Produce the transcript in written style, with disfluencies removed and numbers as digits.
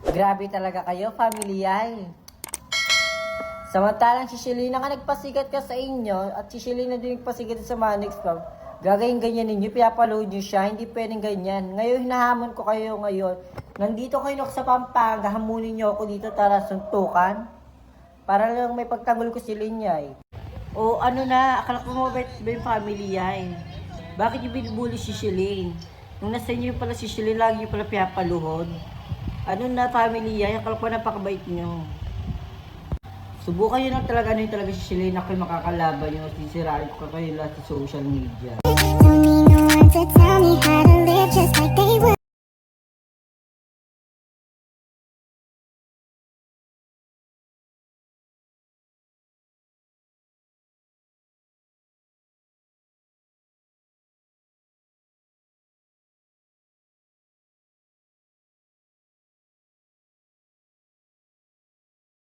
Grabe talaga kayo, familiay. Samantalang si Shelina nga nagpasikat ka sa inyo at si Shelina din nagpasikat sa Manix Club. Gagawin ganyan ninyo, pinapaload nyo siya, hindi pwedeng ganyan. Ngayon, hinahamon ko kayo ngayon. Nandito kayo sa Pampanga, hamunin nyo ako dito, tara suntukan. Para lang may pagtanggol ko si Linyay. O ano na, akala ko mo ba yung family yan? Bakit yung binubuli si Shelin? Nung nasa inyo pala si Shelin, lagi nyo pala pinapaluhod. Ano na family yan? Akala ko napakabait nyo. Subukan nyo lang talaga ano yung talaga si Shelin na kayo makakalaban nyo. Sisirain ko kayo lahat sa social media. Don't need no one to tell me how to live just like they would.